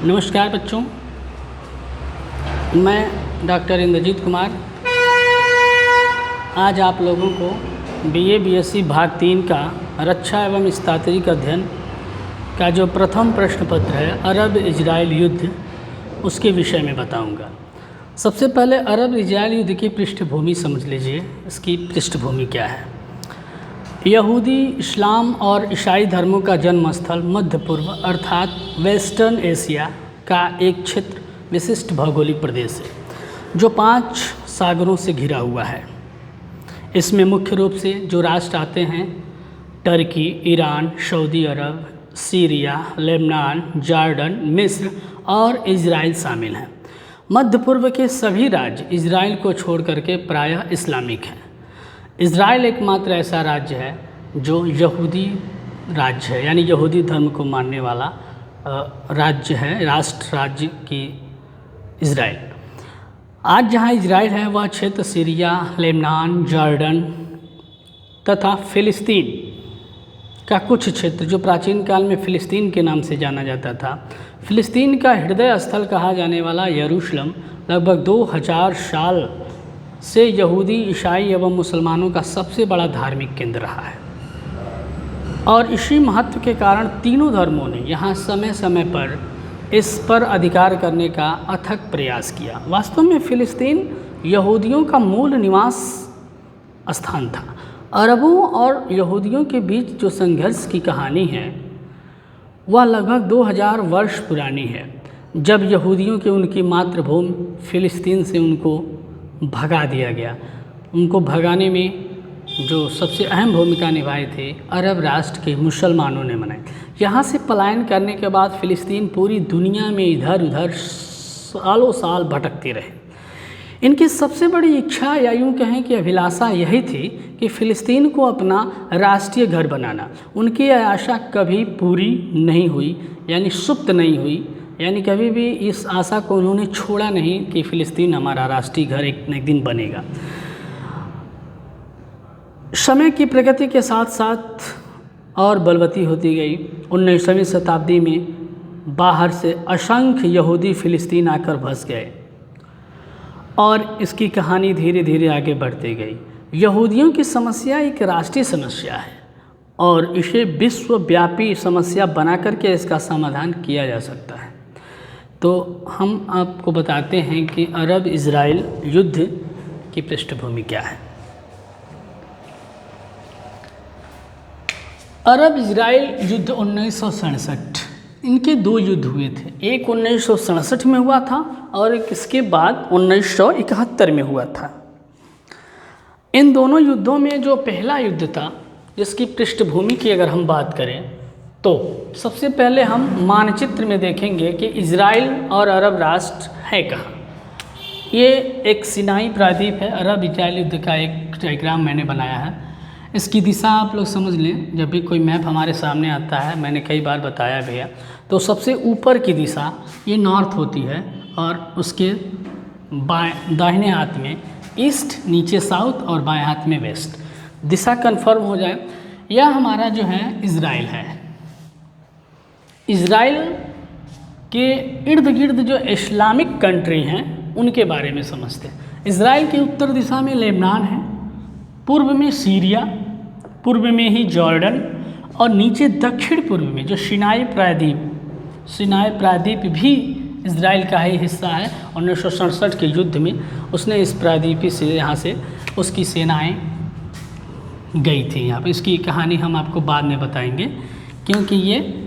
नमस्कार बच्चों, मैं डॉक्टर इंद्रजीत कुमार आज आप लोगों को बीए बीएससी भाग 3 का रक्षा एवं स्त्रीक अध्ययन का जो प्रथम प्रश्न पत्र है अरब इजराइल युद्ध उसके विषय में बताऊंगा। सबसे पहले अरब इजराइल युद्ध की पृष्ठभूमि समझ लीजिए। इसकी पृष्ठभूमि क्या है? यहूदी, इस्लाम और ईसाई धर्मों का जन्म स्थल मध्य पूर्व अर्थात वेस्टर्न एशिया का एक क्षेत्र विशिष्ट भौगोलिक प्रदेश है जो 5 सागरों से घिरा हुआ है। इसमें मुख्य रूप से जो राष्ट्र आते हैं टर्की, ईरान, सऊदी अरब, सीरिया, लेबनान, जॉर्डन, मिस्र और इजराइल शामिल हैं। मध्य पूर्व के सभी राज्य इजराइल को छोड़ करके प्रायः इस्लामिक हैं। इजराइल एकमात्र ऐसा राज्य है जो यहूदी राज्य है, यानी यहूदी धर्म को मानने वाला राज्य है, राष्ट्र राज्य की इजराइल। आज जहाँ इजराइल है वह क्षेत्र सीरिया, लेबनान, जॉर्डन तथा फिलिस्तीन का कुछ क्षेत्र जो प्राचीन काल में फिलिस्तीन के नाम से जाना जाता था। फिलिस्तीन का हृदय स्थल कहा जाने वाला यरूशलेम लगभग 2000 साल से यहूदी, ईसाई एवं मुसलमानों का सबसे बड़ा धार्मिक केंद्र रहा है और इसी महत्व के कारण तीनों धर्मों ने यहाँ समय समय पर इस पर अधिकार करने का अथक प्रयास किया। वास्तव में फिलिस्तीन यहूदियों का मूल निवास स्थान था। अरबों और यहूदियों के बीच जो संघर्ष की कहानी है वह लगभग 2000 वर्ष पुरानी है, जब यहूदियों के उनकी मातृभूमि फिलिस्तीन से उनको भगा दिया गया। उनको भगाने में जो सबसे अहम भूमिका निभाए थे अरब राष्ट्र के मुसलमानों ने मनाई। यहाँ से पलायन करने के बाद फिलिस्तीन पूरी दुनिया में इधर उधर सालों साल भटकते रहे। इनकी सबसे बड़ी इच्छा या यूँ कहें कि अभिलाषा यही थी कि फ़िलिस्तीन को अपना राष्ट्रीय घर बनाना। उनकी यह आशा कभी पूरी नहीं हुई, यानी सुप्त नहीं हुई, यानी कभी भी इस आशा को उन्होंने छोड़ा नहीं कि फ़िलिस्तीन हमारा राष्ट्रीय घर एक न एक दिन बनेगा। समय की प्रगति के साथ साथ और बलवती होती गई। 19वीं शताब्दी में बाहर से असंख्य यहूदी फ़िलिस्तीन आकर बस गए और इसकी कहानी धीरे धीरे आगे बढ़ती गई। यहूदियों की समस्या एक राष्ट्रीय समस्या है और इसे विश्वव्यापी समस्या बना करके इसका समाधान किया जा सकता है। तो हम आपको बताते हैं कि अरब इजराइल युद्ध की पृष्ठभूमि क्या है। अरब इजराइल युद्ध 1967, इनके 2 युद्ध हुए थे। एक 1967 में हुआ था और एक इसके बाद 1971 में हुआ था। इन दोनों युद्धों में जो पहला युद्ध था जिसकी पृष्ठभूमि की अगर हम बात करें तो सबसे पहले हम मानचित्र में देखेंगे कि इजराइल और अरब राष्ट्र है कहाँ। ये एक सिनाई प्रायद्वीप है। अरब इजराइल युद्ध का एक डायग्राम मैंने बनाया है। इसकी दिशा आप लोग समझ लें। जब भी कोई मैप हमारे सामने आता है, मैंने कई बार बताया भी है, तो सबसे ऊपर की दिशा ये नॉर्थ होती है और उसके दाहिने हाथ में ईस्ट, नीचे साउथ और बाएं हाथ में वेस्ट। दिशा कन्फर्म हो जाए, यह हमारा जो है इजराइल है। इजराइल के इर्द गिर्द जो इस्लामिक कंट्री हैं उनके बारे में समझते हैं। इजराइल की उत्तर दिशा में लेबनान है, पूर्व में सीरिया, पूर्व में ही जॉर्डन और नीचे दक्षिण पूर्व में जो सिनाई प्रायद्वीप भी इजराइल का ही हिस्सा है। 1967 के युद्ध में उसने इस प्रायद्वीप से यहाँ से उसकी सेनाएं गई थी यहाँ पर। इसकी कहानी हम आपको बाद में बताएंगे क्योंकि ये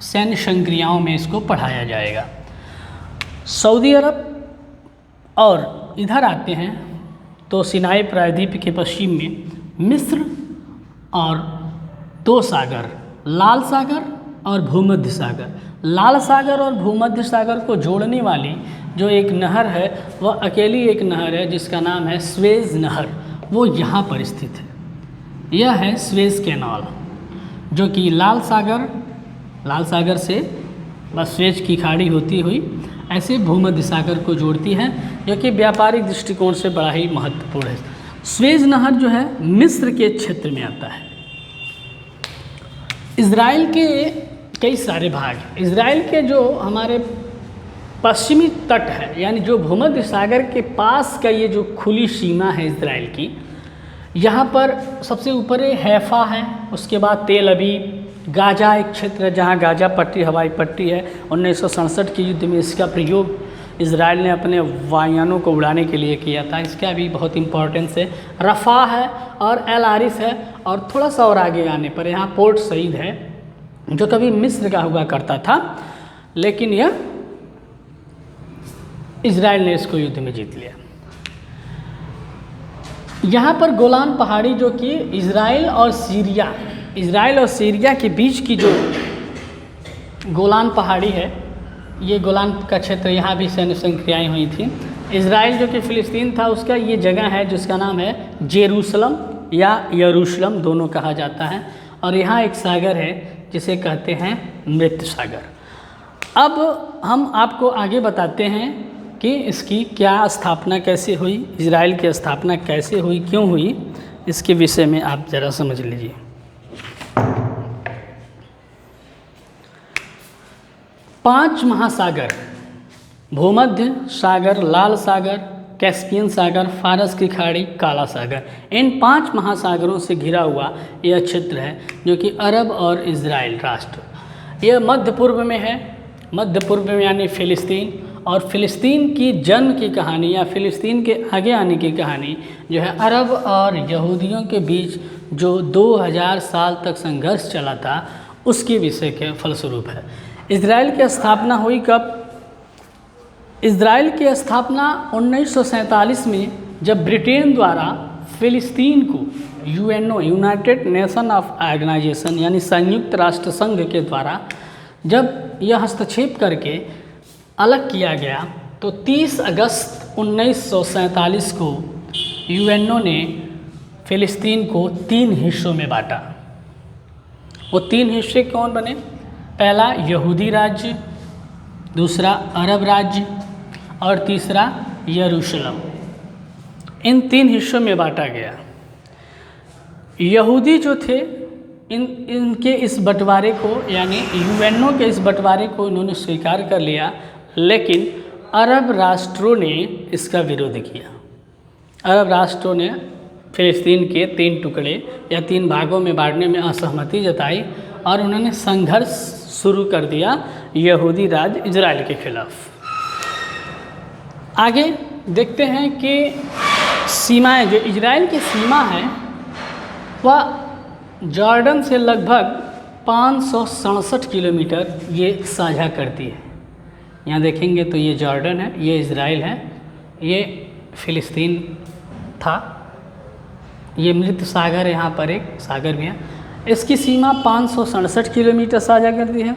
सैन्य संक्रियाओं में इसको पढ़ाया जाएगा। सऊदी अरब और इधर आते हैं तो सिनाई प्रायद्वीप के पश्चिम में मिस्र और 2 सागर, लाल सागर और भूमध्य सागर। लाल सागर और भूमध्य सागर को जोड़ने वाली जो एक नहर है वह अकेली एक नहर है जिसका नाम है स्वेज नहर। वो यहाँ पर स्थित है। यह है स्वेज कैनाल जो कि लाल सागर से बस स्वेज की खाड़ी होती हुई ऐसे भूमध्य सागर को जोड़ती है, जो कि व्यापारिक दृष्टिकोण से बड़ा ही महत्वपूर्ण है। स्वेज नहर जो है मिस्र के क्षेत्र में आता है। इजराइल के कई सारे भाग। इजराइल के जो हमारे पश्चिमी तट है, यानी जो भूमध्य सागर के पास का ये जो खुली सीमा है इजराइल की, यहाँ पर सबसे ऊपर हैफा है, उसके बाद तेल अवीव, गाजा एक क्षेत्र है जहाँ गाजा पट्टी हवाई पट्टी है। 1967 के युद्ध में इसका प्रयोग इजराइल ने अपने वायुयानों को उड़ाने के लिए किया था, इसका भी बहुत इम्पोर्टेंस है। रफ़ा है और एल आरिफ है, और थोड़ा सा और आगे आने पर यहाँ पोर्ट सईद है, जो कभी मिस्र का हुआ करता था, लेकिन यह इजराइल ने इसको युद्ध में जीत लिया। यहाँ पर गोलान पहाड़ी, जो कि इजराइल और सीरिया के बीच की जो गोलान पहाड़ी है, ये गोलान का क्षेत्र, यहाँ भी सैन्य संक्रियाएँ हुई थी। इजराइल जो कि फ़िलिस्तीन था, उसका ये जगह है जिसका नाम है जेरूसलम या यरूशलम, दोनों कहा जाता है। और यहाँ एक सागर है जिसे कहते हैं मृत सागर। अब हम आपको आगे बताते हैं कि इसकी क्या स्थापना कैसे हुई, इजराइल की स्थापना कैसे हुई, क्यों हुई, इसके विषय में आप ज़रा समझ लीजिए। पांच महासागर, भूमध्य सागर, लाल सागर, कैस्पियन सागर, फारस की खाड़ी, काला सागर, इन 5 महासागरों से घिरा हुआ यह क्षेत्र है जो कि अरब और इजराइल राष्ट्र, यह मध्य पूर्व में है। मध्य पूर्व में यानी फ़िलिस्तीन, और फ़िलिस्तीन की जन्म की कहानी या फ़िलिस्तीन के आगे आने की कहानी जो है अरब और यहूदियों के बीच जो 2000 साल तक संघर्ष चला था, उसके विषय के फलस्वरूप है। इजराइल की स्थापना हुई कब? इजराइल की स्थापना 1947 में, जब ब्रिटेन द्वारा फ़िलिस्तीन को UNO, United Nation of Organisation, यानी संयुक्त राष्ट्र संघ के द्वारा जब यह हस्तक्षेप करके अलग किया गया, तो 30 अगस्त 1947 को यूएनओ ने फ़िलिस्तीन को 3 हिस्सों में बांटा। वो 3 हिस्से कौन बने? पहला यहूदी राज्य, दूसरा अरब राज्य और तीसरा यरूशलेम। इन 3 हिस्सों में बांटा गया। यहूदी जो थे, इनके इस बंटवारे को, यानी यूएनओ के इस बंटवारे को इन्होंने स्वीकार कर लिया, लेकिन अरब राष्ट्रों ने इसका विरोध किया। अरब राष्ट्रों ने फ़िलिस्तीन के 3 टुकड़े या 3 भागों में बांटने में असहमति जताई और उन्होंने संघर्ष शुरू कर दिया यहूदी राज्य इजराइल के खिलाफ। आगे देखते हैं कि सीमाएं, जो इजराइल की सीमा है वह जॉर्डन से लगभग 567 किलोमीटर ये साझा करती है। यहाँ देखेंगे तो ये जॉर्डन है, ये इजराइल है, ये फ़िलिस्तीन था, ये मृत सागर, यहाँ पर एक सागर भी है। इसकी सीमा 567 किलोमीटर साझा करती है।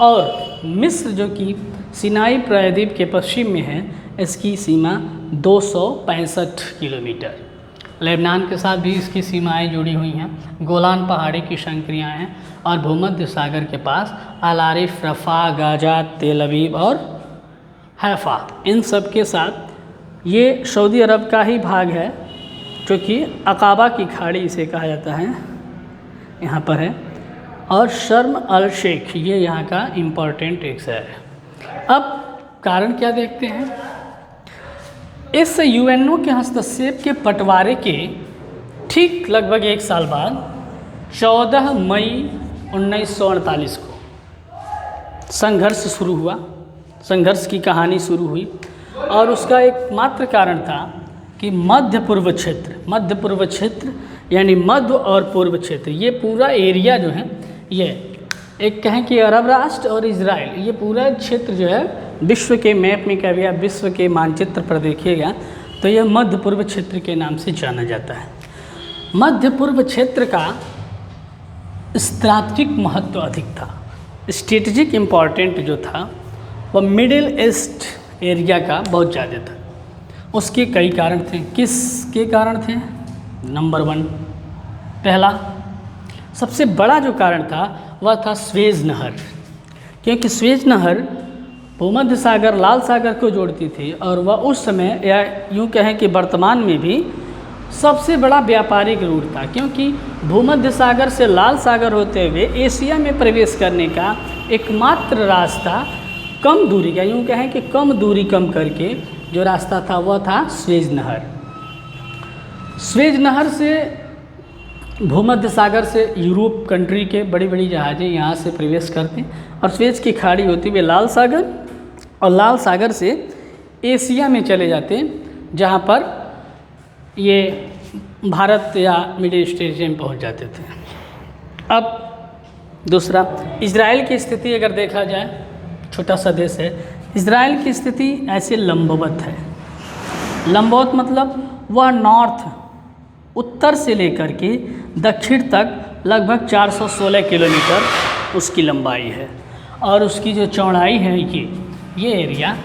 और मिस्र जो कि सिनाई प्रायद्वीप के पश्चिम में है, इसकी सीमा 265 किलोमीटर। लेबनान के साथ भी इसकी सीमाएं जुड़ी हुई हैं। गोलान पहाड़ी की संक्रियाएँ हैं और भूमध्य सागर के पास अल आरिफ, रफ़ा, गाजा, तेल अवीव और हैफा, इन सब के साथ ये सऊदी अरब का ही भाग है, जो कि अकाबा की खाड़ी इसे कहा जाता है, यहाँ पर है। और शर्म अल शेख, ये यहाँ का इम्पॉर्टेंट एक शहर है। अब कारण क्या देखते हैं? इस यूएनओ के हस्तक्षेप के बंटवारे के ठीक लगभग 1 साल बाद 14 मई 1948 को संघर्ष शुरू हुआ, संघर्ष की कहानी शुरू हुई। और उसका एकमात्र कारण था कि मध्य पूर्व क्षेत्र यानी मध्य और पूर्व क्षेत्र, ये पूरा एरिया जो है, ये एक कहें कि अरब राष्ट्र और इजराइल, ये पूरा क्षेत्र जो है विश्व के मैप में कभी आप विश्व के मानचित्र पर देखिएगा तो यह मध्य पूर्व क्षेत्र के नाम से जाना जाता है। मध्य पूर्व क्षेत्र का स्ट्रैटेजिक महत्व अधिक था, स्ट्रेटजिक इम्पॉर्टेंट जो था वह मिडिल ईस्ट एरिया का बहुत ज़्यादा था। उसके कई कारण थे। किसके कारण थे? नंबर 1, पहला सबसे बड़ा जो कारण था वह था स्वेज नहर, क्योंकि स्वेज नहर भूमध्य सागर, लाल सागर को जोड़ती थी और वह उस समय, या यूँ कहें कि वर्तमान में भी, सबसे बड़ा व्यापारिक रूट था, क्योंकि भूमध्य सागर से लाल सागर होते हुए एशिया में प्रवेश करने का एकमात्र रास्ता कम दूरी का, यूँ कहें कि कम दूरी कम करके जो रास्ता था वह था स्वेज नहर। स्वेज नहर से भूमध्य सागर से यूरोप कंट्री के बड़ी बड़ी जहाज़ें यहाँ से प्रवेश करते हैं और स्वेज की खाड़ी होती हुए लाल सागर, और लाल सागर से एशिया में चले जाते हैं, जहाँ पर ये भारत या मिडिल ईस्ट एशिया में पहुँच जाते थे। अब दूसरा, इजराइल की स्थिति अगर देखा जाए, छोटा सा देश है, इजराइल की स्थिति ऐसे लंबवत है। लंबवत मतलब वह नॉर्थ, उत्तर से लेकर के दक्षिण तक लगभग 416 किलोमीटर उसकी लंबाई है, और उसकी जो चौड़ाई है ये एरिया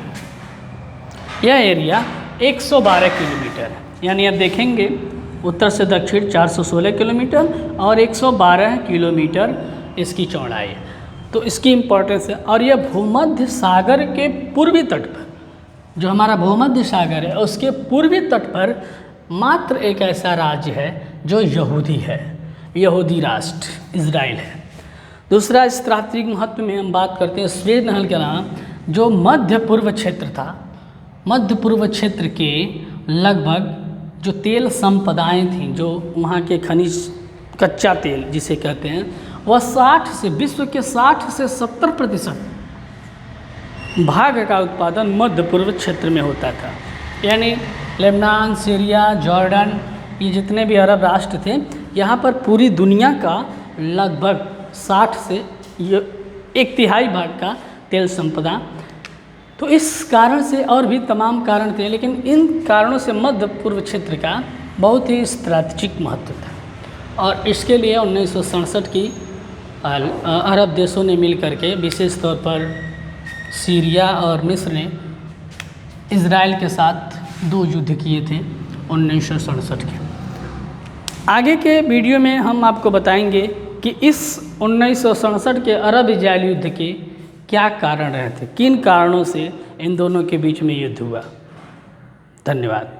112 किलोमीटर है। यानी आप देखेंगे उत्तर से दक्षिण 416 किलोमीटर और 112 किलोमीटर इसकी चौड़ाई है। तो इसकी इम्पोर्टेंस है। और यह भूमध्य सागर के पूर्वी तट पर, जो हमारा भूमध्य सागर है उसके पूर्वी तट पर मात्र एक ऐसा राज्य है जो यहूदी है, यहूदी राष्ट्र इजराइल है। दूसरा स्त्रात्विक महत्व में हम बात करते हैं स्वेज नहर के नाम, जो मध्य पूर्व क्षेत्र था, मध्य पूर्व क्षेत्र के लगभग जो तेल संपदाएं थीं, जो वहाँ के खनिज कच्चा तेल जिसे कहते हैं, वह 60 से विश्व के 60 से 70% भाग का उत्पादन मध्य पूर्व क्षेत्र में होता था। यानी लेबनान, सीरिया, जॉर्डन, ये जितने भी अरब राष्ट्र थे, यहाँ पर पूरी दुनिया का लगभग 60 से 1/3 भाग का तेल संपदा। तो इस कारण से और भी तमाम कारण थे, लेकिन इन कारणों से मध्य पूर्व क्षेत्र का बहुत ही स्ट्रैटेजिक महत्व था। और इसके लिए 1967 की अरब देशों ने मिल करके, विशेष तौर पर सीरिया और मिस्र ने इजराइल के साथ 2 युद्ध किए थे 1967 के। आगे के वीडियो में हम आपको बताएंगे कि इस 1967 के अरब इजराइल युद्ध के क्या कारण रहे थे, किन कारणों से इन दोनों के बीच में युद्ध हुआ। धन्यवाद।